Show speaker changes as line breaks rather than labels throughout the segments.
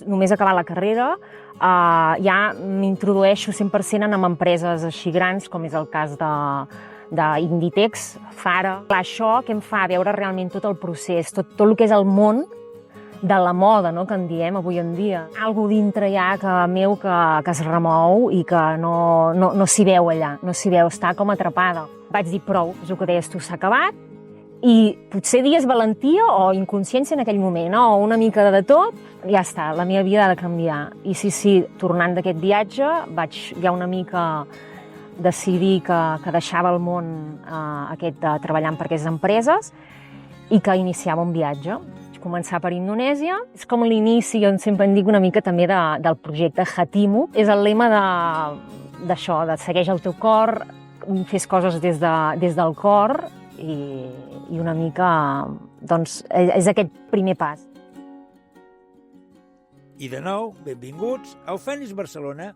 Només acabar la carrera ja m'introdueixo 100% en empreses així grans, com és el cas d'Inditex, Zara. Clar, això que em fa veure realment tot el procés, tot el que és el món de la moda, no?, que en diem avui en dia. Algo dintre ja meu que es remou i que no s'hi veu allà, no s'hi veu, està com atrapada. Vaig dir prou, és el que deies tu, s'ha acabat, i potser dies valentia o inconsciència en aquell moment, no? O una mica de tot, ja està, la meva vida ha de canviar. I sí, tornant d'aquest viatge, vaig ja una mica decidir que deixava el món aquest de treballant per aquestes empreses i que iniciava un viatge. Vaig començar per Indonèsia. És com l'inici, jo sempre en dic una mica també del projecte Hatimu. És el lema d'això, de segueix el teu cor, fes coses des del cor, i una mica, doncs, és aquest primer pas.
I de nou, benvinguts a Eufènix Barcelona.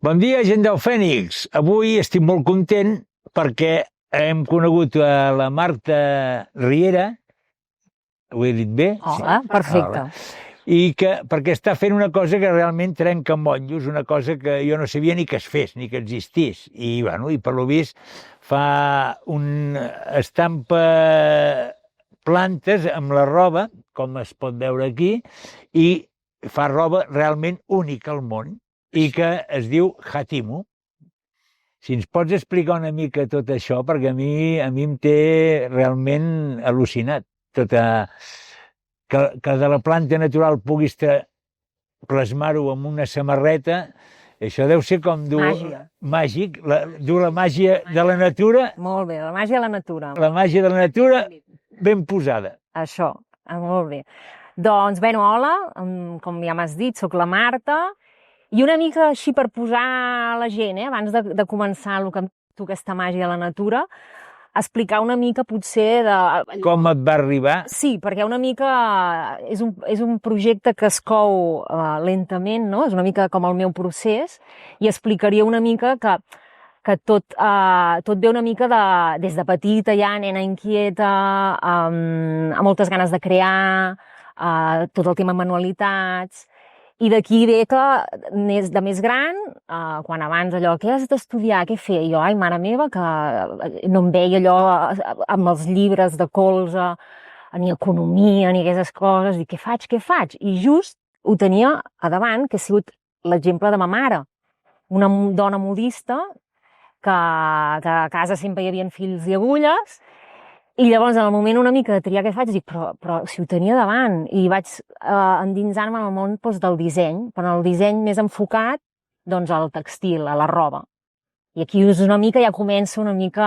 Bon dia, gent d'Eufènix. Avui estic molt content perquè hem conegut la Marta Riera. Ho he dit bé?
Hola, sí. Perfecte.
Hola. I perquè està fent una cosa que realment trenca monjos, una cosa que jo no sabia ni que es fes, ni que existís. I per lo vist fa estampa plantes amb la roba, com es pot veure aquí, i fa roba realment única al món, i que es diu Hatimu. Si ens pots explicar una mica tot això, perquè a mi em té realment al·lucinat. Que de la planta natural puguis plasmar-ho en una samarreta, això deu ser com dur màgic, dur la màgia de la natura.
Molt bé, la màgia de la natura.
La màgia de la natura ben posada.
Això, molt bé. Doncs, hola, com ja m'has dit, soc la Marta, i una mica així per posar a la gent, abans de començar el que em tu aquesta màgia de la natura, explicar una mica potser de...
Com et va arribar?
Sí, perquè una mica és un projecte que es cou lentament, no? És una mica com el meu procés, i explicaria una mica que tot ve una mica des de petita ja, nena inquieta, amb moltes ganes de crear, tot el tema manualitats. I d'aquí ve que, de més gran, quan abans allò, què has d'estudiar, què fer? I jo, ai, mare meva, que no em veia allò amb els llibres de colze, ni economia, ni aquestes coses, i què faig? I just ho tenia a davant, que ha sigut l'exemple de ma mare, una dona modista, que a casa sempre hi havia fils i agulles, i llavors, en el moment una mica de triar què faig, dic, però si ho tenia davant, i vaig endinsar-me en el món del disseny, però el disseny més enfocat al textil, a la roba. I aquí és una mica, ja comença una mica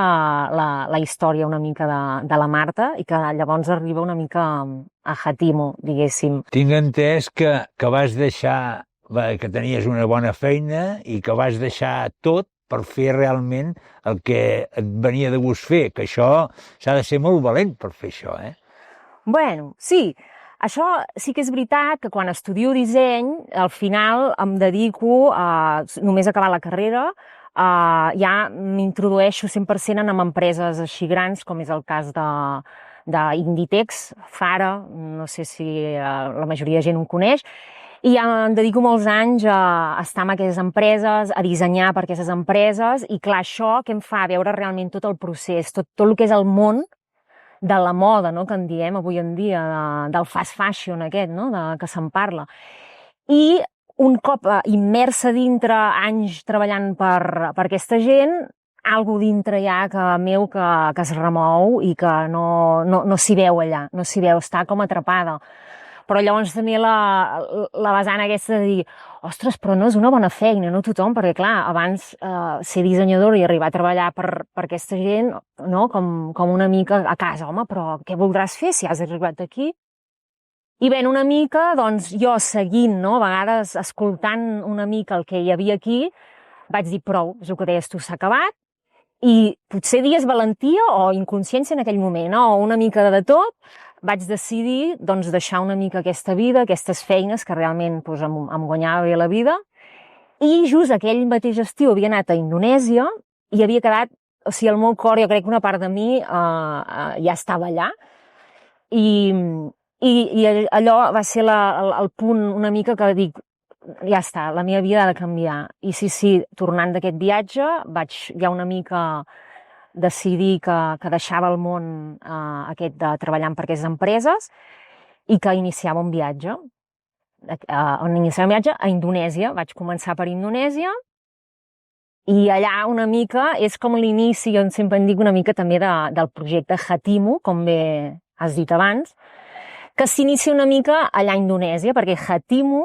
la història una mica de la Marta, i que llavors arriba una mica a Hatimu, diguéssim.
Tinc entès que vas deixar, que tenies una bona feina i que vas deixar tot per fer realment el que et venia de gust fer, que això s'ha de ser molt valent per fer això,
Bueno, sí, això sí que és veritat que quan estudio disseny, al final em dedico a només acabar la carrera, ja m'introdueixo 100% en empreses així grans, com és el cas d'Inditex, Zara, no sé si la majoria de gent ho coneix, i em dedico molts anys a estar amb aquestes empreses, a dissenyar per aquestes empreses, i clar, això que em fa veure realment tot el procés, tot el que és el món de la moda, no?, que en diem avui en dia, del fast fashion aquest, no?, que se'n parla. I un cop immersa dintre, anys treballant per aquesta gent, algo dintre ja meu que es remou i que no s'hi veu allà, no s'hi veu, està com atrapada. Però llavors també la vessant aquesta de dir, ostres, però no és una bona feina, no tothom, perquè clar, abans ser dissenyadora i arribar a treballar per aquesta gent, no?, com una mica a casa, home, però què voldràs fer si has arribat aquí? I ben una mica, doncs jo seguint, no?, a vegades escoltant una mica el que hi havia aquí, vaig dir prou, és el que deies tu, s'ha acabat, i potser dies valentia o inconsciència en aquell moment, no?, o una mica de tot, vaig decidir deixar una mica aquesta vida, aquestes feines que realment em guanyava bé la vida, i just aquell mateix estiu havia anat a Indonèsia i havia quedat o sigui, el meu cor, jo crec que una part de mi ja estava allà, i allò va ser el punt una mica que dic, ja està, la meva vida ha de canviar. I sí, tornant d'aquest viatge, vaig ja una mica decidir que deixava el món aquest de treballar per aquestes empreses i que iniciava un viatge. On iniciava un viatge a Indonèsia. Vaig començar per Indonèsia i allà una mica és com l'inici, jo sempre en dic una mica també del projecte Hatimu, com bé has dit abans, que s'inicia una mica allà a Indonèsia, perquè Hatimu,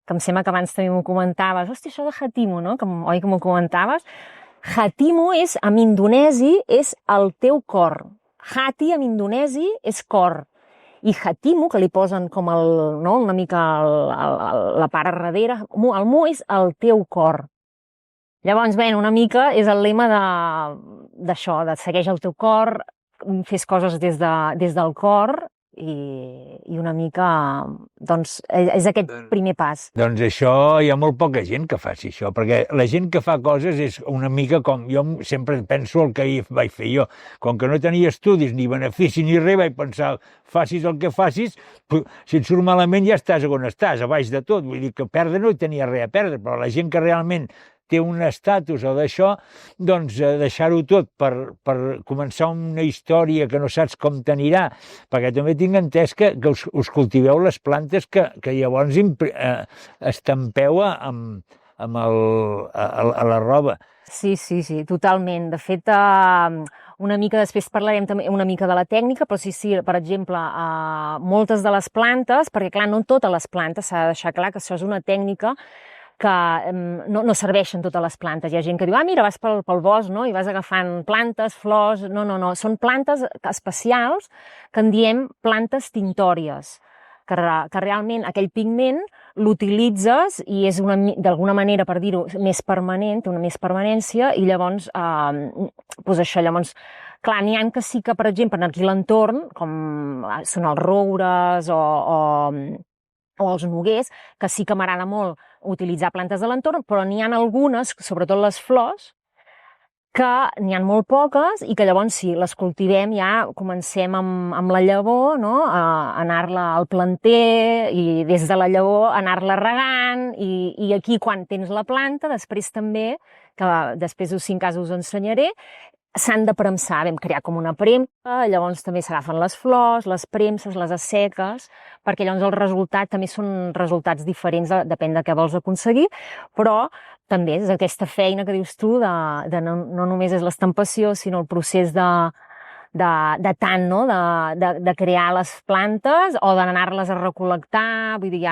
que em sembla que abans també m'ho comentaves, hòstia, això de Hatimu, no? Oi que m'ho comentaves? Hatimu és, en indonesi, és el teu cor. Hati, en indonesi, és cor. I Hatimu, que li posen com una mica la part a darrere, el mu és el teu cor. Llavors, bé, una mica és el lema d'això, de segueix el teu cor, fes coses des del cor, i una mica, doncs, és aquest primer pas.
Doncs això, hi ha molt poca gent que faci això, perquè la gent que fa coses és una mica com, jo sempre penso el que vaig fer jo, com que no tenia estudis, ni benefici, ni res, vaig pensar, facis el que facis, si et surt malament ja estàs on estàs, a baix de tot, vull dir que perdre no hi tenia res a perdre, però la gent que realment té un estatus o d'això, doncs deixar-ho tot per començar una història que no saps com t'anirà, perquè també tinc entès que us cultiveu les plantes que llavors estampeu a la roba.
Sí, totalment. De fet, una mica després parlarem també una mica de la tècnica, però sí, per exemple, moltes de les plantes, perquè clar, no totes les plantes, s'ha de deixar clar que això és una tècnica que no serveixen totes les plantes. Hi ha gent que diu, mira, vas pel bosc, no?, i vas agafant plantes, flors... No, són plantes especials que en diem plantes tintòries, que realment aquell pigment l'utilitzes i és d'alguna manera, per dir-ho, més permanent, té una més permanència, i llavors, doncs això, llavors, clar, n'hi ha que sí que, per exemple, aquí a l'entorn, com són els roures o els noguers, que sí que m'agrada molt utilitzar plantes de l'entorn, però n'hi ha algunes, sobretot les flors, que n'hi ha molt poques i que llavors sí, les cultivem, ja comencem amb la llavor, no?, a anar-la al planter i des de la llavor anar-la regant, i aquí quan tens la planta, després també, que després si en cas us ensenyaré, s'han de premsar. Vam crear com una premsa, llavors també s'agafen les flors, les premses, les asseques, perquè llavors el resultat també són resultats diferents, depèn de què vols aconseguir, però també és aquesta feina que dius tu, no només és l'estampació, sinó el procés de tant, no?, de crear les plantes o d'anar-les a recol·lectar, vull dir, hi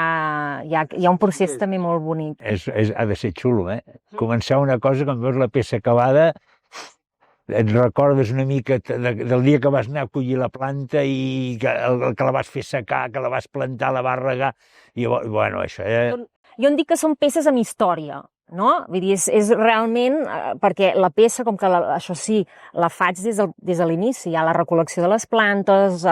ha un procés també molt bonic.
Ha de ser xulo, eh? Començar una cosa, quan veus la peça acabada, et recordes una mica del dia que vas anar a collir la planta i que la vas fer secar, que la vas plantar, la vas regar, i bueno, això...
Jo en dic que són peces amb història, no? Vull dir, és realment, perquè la peça, com que això sí, la faig des de l'inici, hi ha la recol·lecció de les plantes,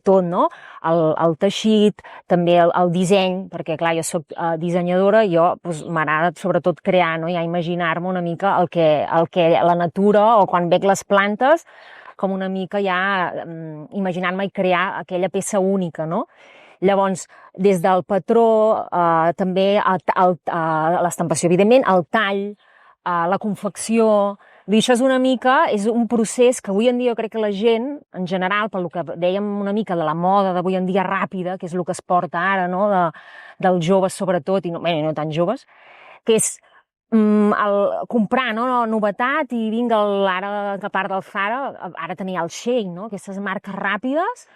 tot, no? El teixit, també el disseny, perquè clar, jo soc dissenyadora i jo m'agrada sobretot crear, no? Ja imaginar-me una mica el que la natura, o quan veig les plantes, com una mica ja imaginant-me i crear aquella peça única, no? Llavors, des del patró, també l'estampació, evidentment, el tall, la confecció... Això és una mica, és un procés que avui en dia jo crec que la gent, en general, pel que dèiem una mica de la moda d'avui en dia ràpida, que és el que es porta ara, no?, dels joves sobretot, i no tan joves, que és comprar, no?, novetat, i vinga, ara que part del Zara, ara tenia el Shein, no?, aquestes marques ràpides,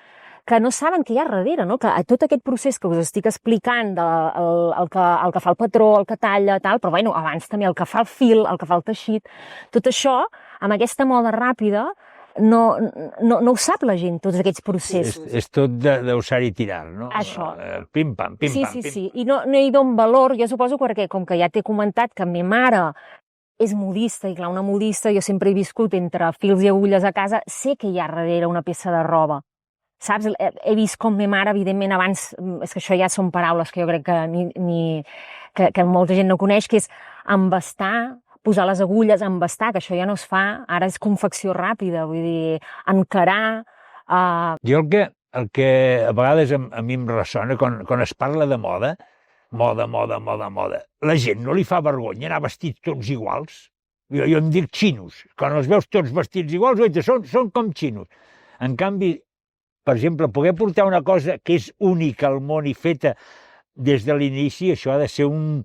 que no saben què hi ha darrere, no?, que tot aquest procés que us estic explicant, el que fa el patró, el que talla, tal, però bueno, abans també el que fa el fil, el que fa el teixit, tot això, amb aquesta moda ràpida, no ho sap la gent, tots aquests processos.
És tot d'usar i tirar, no?
Això.
Pim-pam, pim-pam.
Sí, i no hi dono valor, jo suposo, perquè com que ja t'he comentat que ma mare és modista, i clar, una modista, jo sempre he viscut entre fils i agulles a casa, sé que hi ha darrere una peça de roba. Saps? He vist com ma mare, evidentment, abans, és que això ja són paraules que jo crec que molta gent no coneix, que és embastar, posar les agulles, embastar, que això ja no es fa, ara és confecció ràpida, vull dir, encarar...
Jo el que a vegades a mi em ressona, quan es parla de moda, la gent no li fa vergonya anar vestits tots iguals? Jo em dic xinos. Quan els veus tots vestits iguals, són com xinos. En canvi, per exemple, poder portar una cosa que és única al món i feta des de l'inici, això ha de ser un...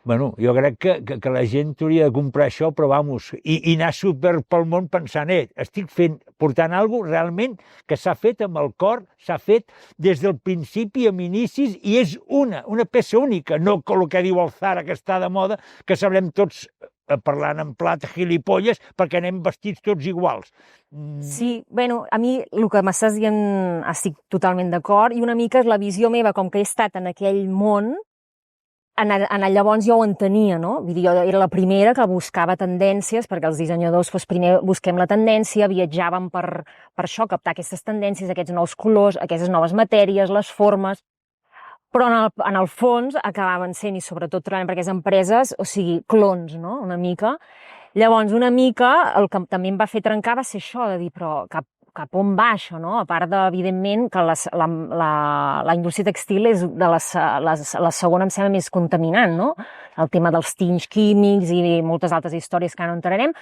Bueno, jo crec que la gent hauria de comprar això, però vamos, i anar super pel món pensant, estic portant alguna cosa realment que s'ha fet amb el cor, s'ha fet des del principi amb inicis, i és una peça única, no com el que diu el Zara, que està de moda, que sabrem tots parlant en plat gilipolles perquè anem vestits tots iguals.
Sí, bueno, a mi el que m'estàs dient estic totalment d'acord, i una mica és la visió meva, com que he estat en aquell món, llavors jo ho entenia, no? Vull dir, jo era la primera que buscava tendències, perquè els dissenyadors primer busquem la tendència, viatjàvem per això, captar aquestes tendències, aquests nous colors, aquestes noves matèries, les formes, però en el fons acabaven sent, i sobretot treballant per aquestes empreses, o sigui, clons, no?, una mica. Llavors, una mica, el que també em va fer trencar va ser això, de dir, però cap on va això, no? A part de, evidentment, que la indústria textil és de la segona, em sembla, més contaminant, no? El tema dels tints químics i moltes altres històries que ara no entrarem.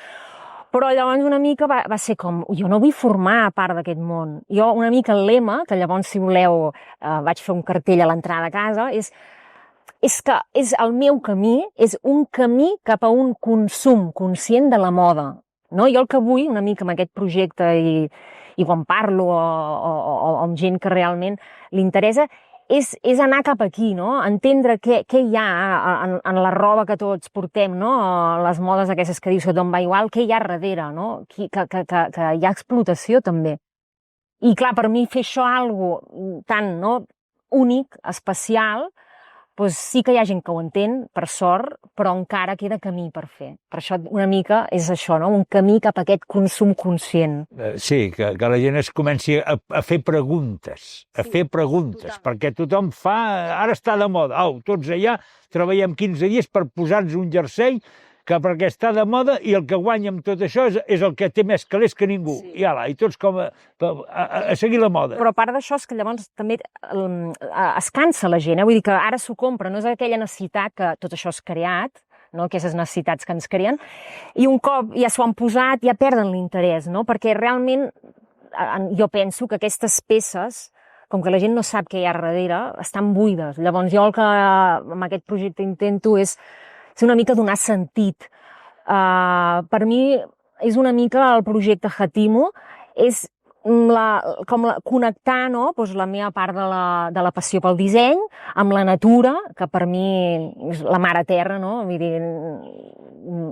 Però llavors una mica va ser com, jo no vull formar part d'aquest món. Jo una mica el lema, que llavors, si voleu, vaig fer un cartell a l'entrada de casa, és que és el meu camí, és un camí cap a un consum conscient de la moda. No? Jo el que vull, una mica amb aquest projecte, i quan parlo o amb gent que realment li interessa, és anar cap aquí, no? Entendre què hi ha en la roba que tots portem, no? Les modes aquestes que dius que d'on va igual, què hi ha darrere, no? Que hi ha explotació també. I clar, per mi fer això algo tan únic, especial, doncs sí que hi ha gent que ho entén, per sort, però encara queda camí per fer. Per això una mica és això, no? Un camí cap a aquest consum conscient.
Sí, que la gent es comenci a fer preguntes, perquè tothom fa... Ara està de moda, tots allà treballem 15 dies per posar-nos un jersei perquè està de moda, i el que guanya amb tot això és el que té més calés que ningú. Sí. I tots com a seguir la moda.
Però a part d'això és que llavors també es cansa la gent, vull dir que ara s'ho compra, no és aquella necessitat que tot això és creat, no? Aquestes necessitats que ens creen, i un cop ja s'ho han posat ja perden l'interès, no? Perquè realment jo penso que aquestes peces, com que la gent no sap què hi ha darrere, estan buides. Llavors jo el que amb aquest projecte intento és una mica donar sentit. Per mi és una mica el projecte Hatimo, és connectar, no? La meva part de la passió pel disseny amb la natura, que per mi és la mare terra, no? Vull dir,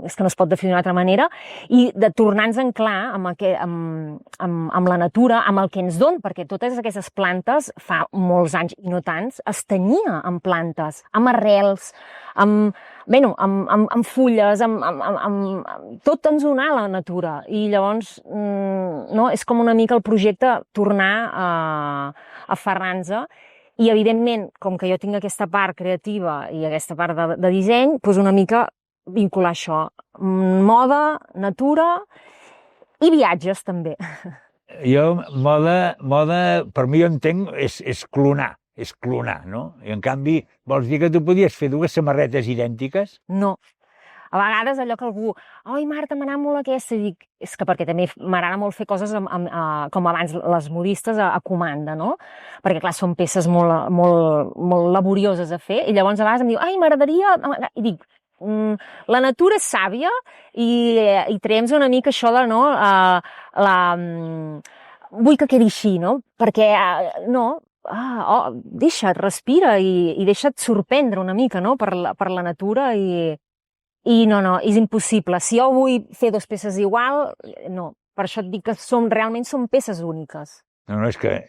és que no es pot definir d'una altra manera, i de tornar-nos en clar amb la natura, amb el que ens dona, perquè totes aquestes plantes, fa molts anys i no tants, es tenyia amb plantes, amb arrels, amb fulles, tot ens donà la natura, i llavors és com una mica el projecte tornar a ferrar-nos, i evidentment, com que jo tinc aquesta part creativa i aquesta part de disseny, doncs una mica vincular això, moda, natura i viatges també.
Jo, moda, per mi jo entenc, és clonar, no? I en canvi, vols dir que tu podies fer dues samarretes idèntiques?
No. A vegades allò que algú, Marta, m'agrada molt aquesta, i dic, és que perquè també m'agrada molt fer coses com abans les modistes a comanda, no? Perquè clar, són peces molt, molt, molt laborioses a fer, i llavors a vegades em diu, m'agradaria... I dic, la natura és sàvia, i traiem una mica això de, no, vull que quedi així, no? Perquè, no, deixa't, respira, i deixa't sorprendre una mica, no?, per la natura, i no, és impossible. Si jo vull fer dues peces igual, no. Per això et dic que realment són peces úniques.
No, és que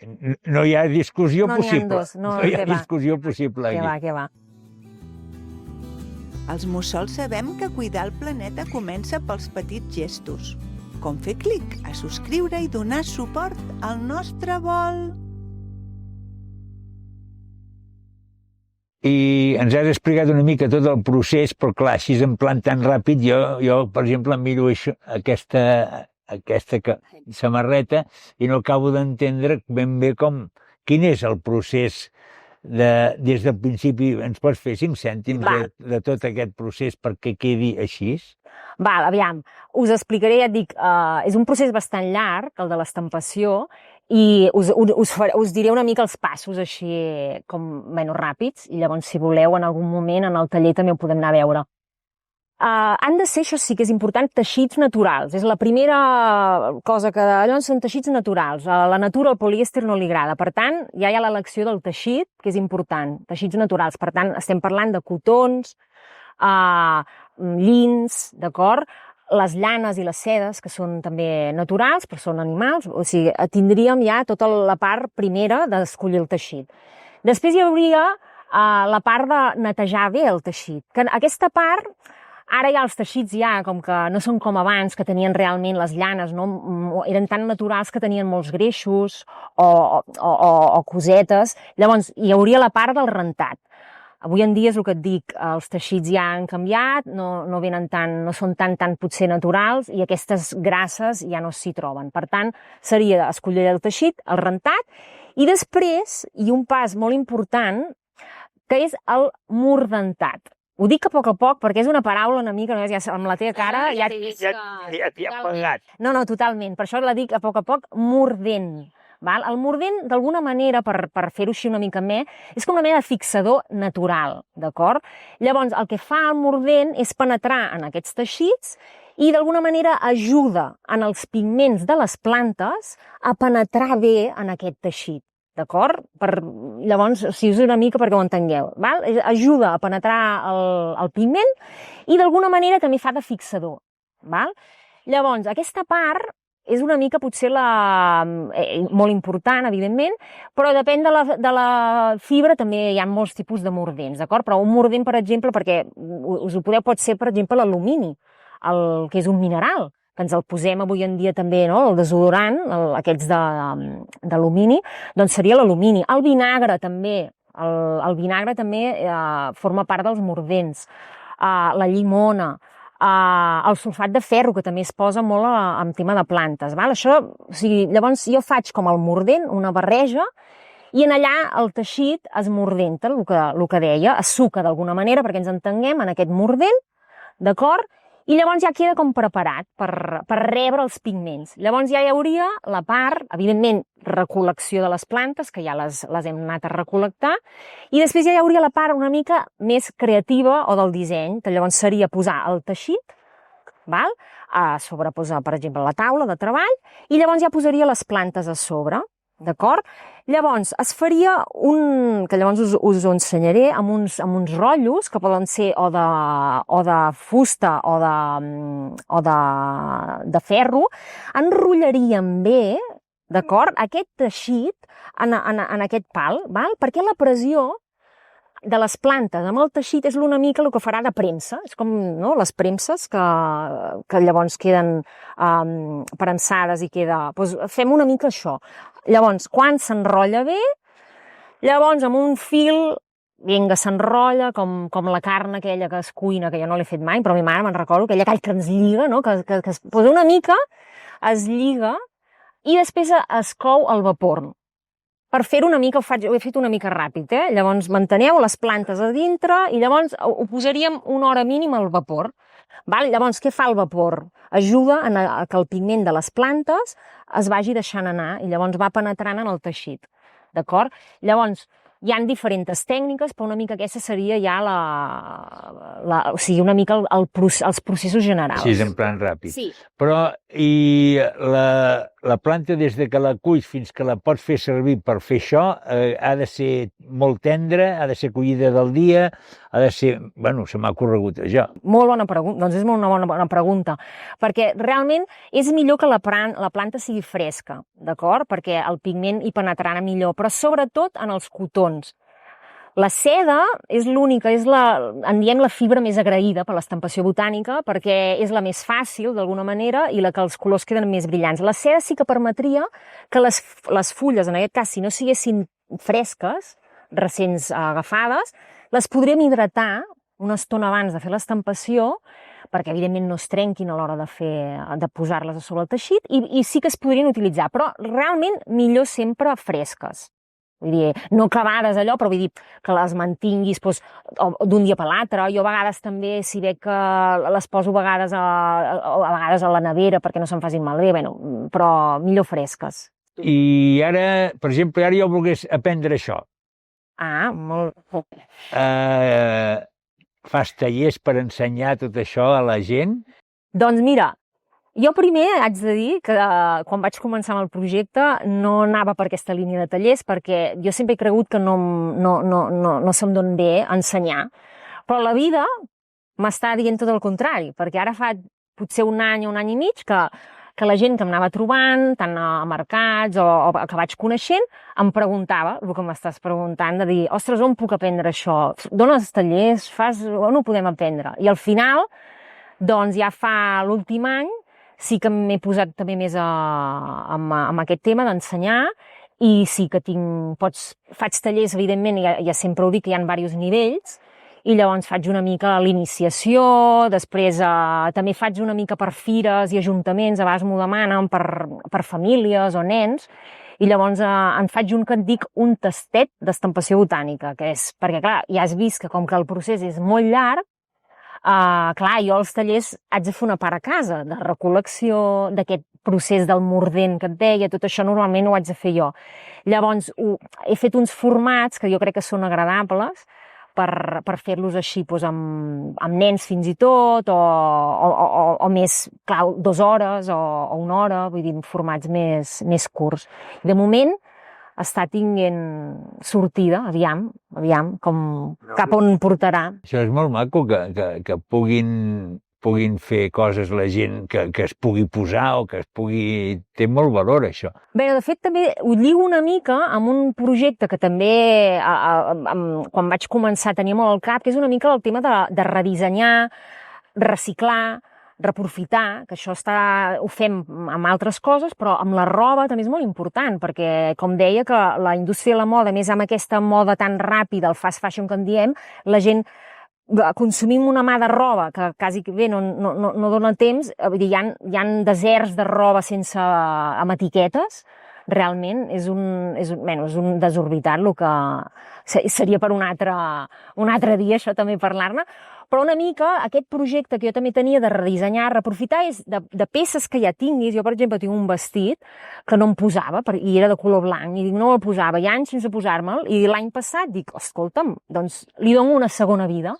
no hi ha discussió possible.
No hi ha
discussió possible aquí.
Què va.
Els mussols sabem que cuidar el planeta comença pels petits gestos, com fer clic a subscriure i donar suport al nostre vol.
i ens has explicat una mica tot el procés, però clar, així en plan tan ràpid, jo per exemple, em miro aquesta samarreta i no acabo d'entendre ben bé quin és el procés des del principi. Ens pots fer 5 cèntims de tot aquest procés perquè quedi així?
Val, aviam, us explicaré, ja et dic, és un procés bastant llarg, el de l'estampació, i us diré una mica els passos així com menys ràpids, i llavors si voleu en algun moment en el taller també ho podem anar a veure. Han de ser, això sí que és important, teixits naturals. És la primera cosa que allò són teixits naturals. A la natura el polièster no li agrada. Per tant, ja hi ha l'elecció del teixit, que és important. Teixits naturals. Per tant, estem parlant de cotons, lins, d'acord? Les llanes i les sedes, que són també naturals, però són animals. O sigui, tindríem ja tota la part primera d'escollir el teixit. Després hi hauria la part de netejar bé el teixit. Que aquesta part, ara ja els teixits com que no són com abans, que tenien realment les llanes, no? Eren tan naturals que tenien molts greixos o cosetes. Llavors, hi hauria la part del rentat. Avui en dia és el que et dic, els teixits ja han canviat, no són tan potser naturals i aquestes grasses ja no s'hi troben. Per tant, seria escollir el teixit, el rentat, i després, i un pas molt important, que és el mordentat. Ho dic a poc perquè és una paraula una mica, ja amb la teva cara ja
t'hi ha pegat.
No, totalment, per això la dic a poc, mordent. El mordent, d'alguna manera, per fer-ho així una mica més, és com una mena de fixador natural, d'acord? Llavors, el que fa el mordent és penetrar en aquests teixits i d'alguna manera ajuda en els pigments de les plantes a penetrar bé en aquest teixit, d'acord? Llavors, si és una mica perquè ho entengueu, ajuda a penetrar el pigment i d'alguna manera també fa de fixador. Llavors, aquesta part és una mica potser molt important, evidentment, però depèn de la fibra, també hi ha molts tipus de mordents, d'acord? Però un mordent, per exemple, perquè us ho podeu, pot ser, per exemple, l'alumini, que és un mineral, que ens el posem avui en dia també, no? El desodorant, aquests d'alumini, doncs seria l'alumini. El vinagre també, forma part dels mordents. La llimona, el sulfat de ferro, que també es posa molt en tema de plantes. Llavors jo faig com el mordent, una barreja, i en allà el teixit es mordenta, el que deia, es suca d'alguna manera perquè ens entenguem en aquest mordent, d'acord? I llavors ja queda com preparat per rebre els pigments. Llavors ja hi hauria la part, evidentment, recol·lecció de les plantes, que ja les hem anat a recol·lectar, i després ja hi hauria la part una mica més creativa o del disseny, que llavors seria posar el teixit, a sobreposar, per exemple, la taula de treball, i llavors ja posaria les plantes a sobre, d'acord? Llavors, es faria que llavors us ho ensenyaré, amb uns rotllos, que poden ser o de fusta o de ferro, enrotllaríem bé, d'acord, aquest teixit en aquest pal, perquè la pressió de les plantes amb el teixit és una mica el que farà de premsa, és com les premses que llavors queden premsades i queda... Fem una mica això. Llavors, quan s'enrotlla bé, llavors amb un fil, vinga, s'enrotlla com la carn aquella que es cuina, que jo no l'he fet mai, però a mi mare me'n recordo, aquella que ens lliga, no? Que es posa una mica, es lliga i després es cou al vapor. Per fer-ho una mica, ho he fet una mica ràpid, Llavors manteneu les plantes a dintre i llavors ho posaríem una hora mínima al vapor. Llavors, què fa el vapor? Ajuda a que el pigment de les plantes es vagi deixant anar i llavors va penetrant en el teixit, d'acord? Llavors, hi ha diferents tècniques, però una mica aquesta seria ja o sigui, una mica els processos generals.
Sí, és en plan ràpid.
Sí.
Però, i la planta, des que la culls fins que la pots fer servir per fer això, ha de ser molt tendra, ha de ser collida del dia, ha de ser... Bueno, se m'ha corregut això.
Molt bona pregunta, doncs és una bona pregunta, perquè realment és millor que la planta sigui fresca, d'acord? Perquè el pigment hi penetrarà millor, però sobretot en els cotons. La seda és l'única, en diem la fibra més agraïda per l'estampació botànica, perquè és la més fàcil, d'alguna manera, i la que els colors queden més brillants. La seda sí que permetria que les fulles, en aquest cas, si no siguessin fresques, recents agafades, Les podríem hidratar una estona abans de fer l'estampació, perquè evidentment no es trenquin a l'hora de posar-les a sobre el teixit, i sí que es podrien utilitzar, però realment millor sempre fresques. Vull dir, no clavades allò, però vull dir que les mantinguis d'un dia per l'altre. Jo a vegades també, si veig que les poso a vegades a la nevera perquè no se'n facin malbé, però millor fresques.
I ara, per exemple, ara jo volgués aprendre això.
Ah, molt...
Fas tallers per ensenyar tot això a la gent?
Doncs mira, jo primer haig de dir que quan vaig començar amb el projecte no anava per aquesta línia de tallers, perquè jo sempre he cregut que no se'm dona bé ensenyar. Però la vida m'està dient tot el contrari, perquè ara fa potser un any i mig que la gent que em anava trobant, tant a mercats o que vaig coneixent, em preguntava el que m'estàs preguntant, de dir, ostres, on puc aprendre això? Dones tallers? On ho podem aprendre? I al final, doncs ja fa l'últim any, sí que m'he posat també més amb aquest tema d'ensenyar, i sí que faig tallers, evidentment, ja sempre ho dic, que hi ha diversos nivells, i llavors faig una mica l'iniciació, després també faig una mica per fires i ajuntaments, a vegades m'ho demanen per famílies o nens, i llavors en faig un que en dic un tastet d'estampació botànica, que és, perquè clar, ja has vist que com que el procés és molt llarg, clar, jo als tallers haig de fer una part a casa, de recol·lecció, d'aquest procés del mordent que et deia, tot això normalment ho haig de fer jo. Llavors, he fet uns formats que jo crec que són agradables per fer-los així amb nens fins i tot, o més, clar, 2 hores o 1 hora, vull dir, formats més curts. De moment, està tinguent sortida, aviam, cap on portarà.
Això és molt maco, que puguin fer coses la gent que es pugui posar o que es pugui... Té molt valor, això.
Bé, de fet, també ho lligo una mica amb un projecte que també, quan vaig començar, tenia molt al cap, que és una mica el tema de redissenyar, reciclar, reprofitar, que això ho fem amb altres coses, però amb la roba també és molt important, perquè, com deia, que la indústria de la moda, més amb aquesta moda tan ràpida, el fast fashion que en diem, la gent consumim una mà de roba que quasi bé no dona temps, vull dir, hi ha deserts de roba amb etiquetes, realment és un desorbitat, el que seria per un altre dia això també parlar-ne, però una mica aquest projecte que jo també tenia de redissenyar, reprofitar, és de peces que ja tinguis. Jo, per exemple, tinc un vestit que no em posava i era de color blanc, i dic, no el posava, hi ha anys sense posar-me'l, i l'any passat dic, escolta'm, doncs li dono una segona vida,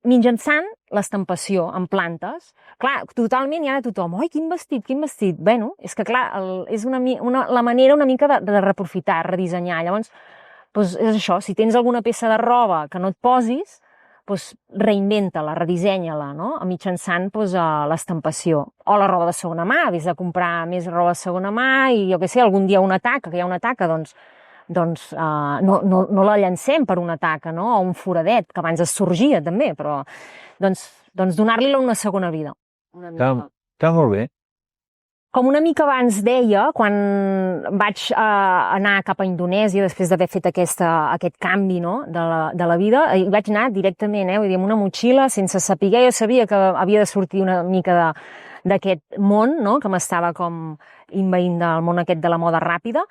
mitjançant l'estampació en plantes. Clar, totalment hi ha de tothom, oi, quin vestit, quin vestit. Bueno, és que clar, és la manera una mica de reprofitar, redissenyar. Llavors, doncs és això, si tens alguna peça de roba que no et posis, doncs reinventa-la, redissenya-la, no? Mitjançant l'estampació. O la roba de segona mà, vés a comprar més roba de segona mà i jo què sé, algun dia una taca, que hi ha una taca, doncs no la llancem per una taca, no? O un foradet, que abans es sorgia també, però doncs donar-li una segona vida.
Està molt bé.
Com una mica abans deia, quan vaig anar cap a Indonèsia, després d'haver fet aquest canvi, no, de la vida, hi vaig anar directament, vull dir, amb una motxilla, sense saber. Jo sabia que havia de sortir una mica d'aquest món, no, que m'estava com invaint del món aquest de la moda ràpida,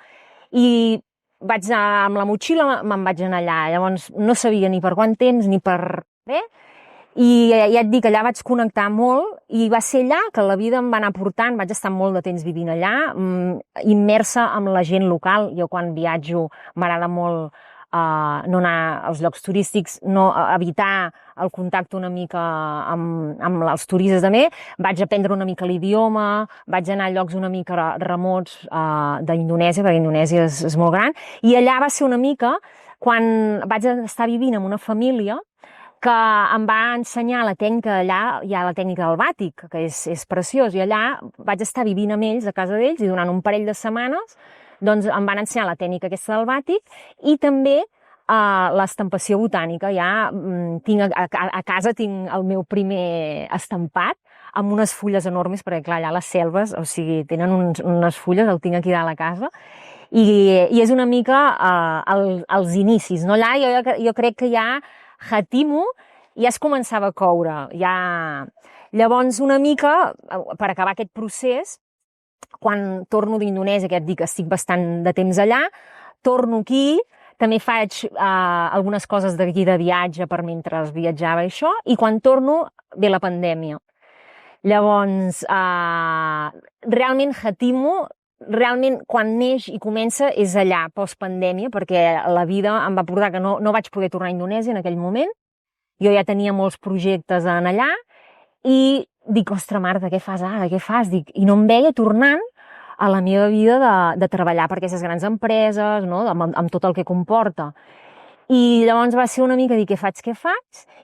i amb la motxilla me'n vaig anar allà. Llavors no sabia ni per quant temps ni per res, i ja et dic, allà vaig connectar molt, i va ser allà que la vida em va anar portant. Vaig estar molt de temps vivint allà, immersa amb la gent local. Jo quan viatjo m'agrada molt no anar als llocs turístics, no evitar el contacte una mica amb els turistes també. Vaig aprendre una mica l'idioma, vaig anar a llocs una mica remots d'Indonèsia, perquè Indonèsia és molt gran, i allà va ser una mica quan vaig estar vivint amb una família que em va ensenyar la tècnica d'allà. Hi ha la tècnica del bàtic, que és preciós, i allà vaig estar vivint amb ells, a casa d'ells, i durant un parell de setmanes doncs em van ensenyar la tècnica aquesta del bàtic i també l'estampació botànica. Ja a casa tinc el meu primer estampat amb unes fulles enormes, perquè clar, allà les selves, o sigui, tenen unes fulles, el tinc aquí dalt a casa, i és una mica els inicis, no? Allà jo crec que ja Hatimo ja es començava a coure. Llavors, una mica, per acabar aquest procés, quan torno d'Indonèsia, que ja et dic que estic bastant de temps allà, torno aquí, també faig algunes coses d'aquí de viatge per mentre viatjava i això, i quan torno ve la pandèmia. Llavors, realment Hatimo, quan neix i comença és allà, postpandèmia, perquè la vida em va portar que no vaig poder tornar a Indonèsia en aquell moment. Jo ja tenia molts projectes en allà i dic, ostres, Marta, què fas ara? Què fas? Dic, i no em veia tornant a la meva vida de treballar per aquestes grans empreses, no? amb tot el que comporta. I llavors va ser una mica dir, què faig?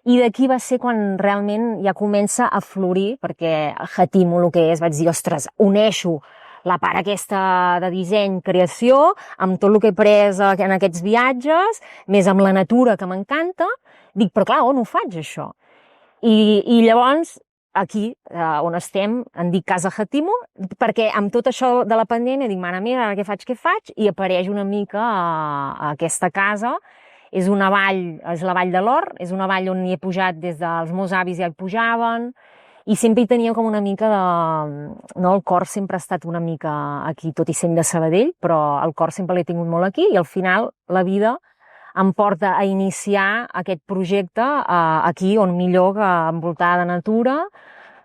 I d'aquí va ser quan realment ja comença a florir, perquè Hatimo el que és, vaig dir, ostres, uneixo la part aquesta de disseny, creació, amb tot el que he pres en aquests viatges, més amb la natura, que m'encanta. Dic, però clar, on ho faig, això? I llavors, aquí, on estem, en dic Casa Hatimo, perquè amb tot això de la pandèmia dic, mare meva, ara què faig? I apareix una mica a aquesta casa. És una vall, és la Vall de l'Or, és una vall on hi he pujat des dels meus avis, ja hi pujaven, i sempre hi tenia com una mica de... No, el cor sempre ha estat una mica aquí, tot i sent de Sabadell, però el cor sempre l'he tingut molt aquí, i al final la vida em porta a iniciar aquest projecte aquí, on millor que envoltada de natura.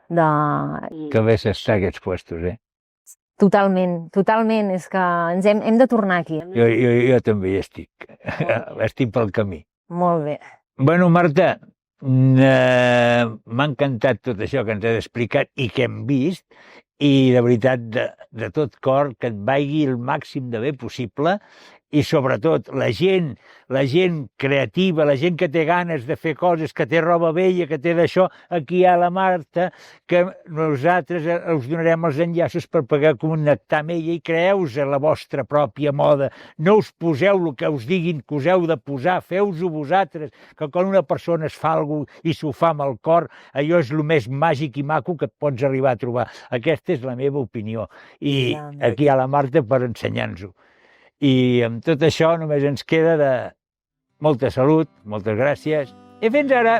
Que bé s'està aquests puestos, eh?
Totalment, és que ens hem de tornar aquí.
Jo també hi estic, estic pel camí.
Molt bé.
Bueno, Marta, m'ha encantat tot això que ens has explicat i que hem vist, i de veritat, de tot cor, que et vagi el màxim de bé possible, i sobretot la gent creativa, la gent que té ganes de fer coses, que té roba vella, que té d'això, aquí hi ha la Marta, que nosaltres us donarem els enllaços per poder connectar amb ella i creeu-vos la vostra pròpia moda. No us poseu el que us diguin que us heu de posar, feu-vos-ho vosaltres, que quan una persona es fa alguna cosa i s'ho fa amb el cor, allò és el més màgic i maco que et pots arribar a trobar. Aquesta és la meva opinió. I aquí hi ha la Marta per ensenyar-nos-ho. I amb tot això només ens queda de molta salut, moltes gràcies i fins ara!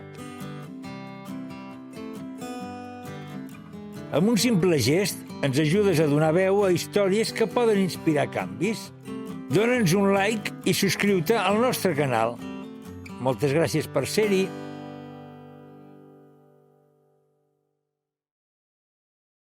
Amb un simple gest ens ajudes a donar veu a històries que poden inspirar canvis. Dóna'ns un like i subscriu-te al nostre canal. Moltes gràcies per ser-hi.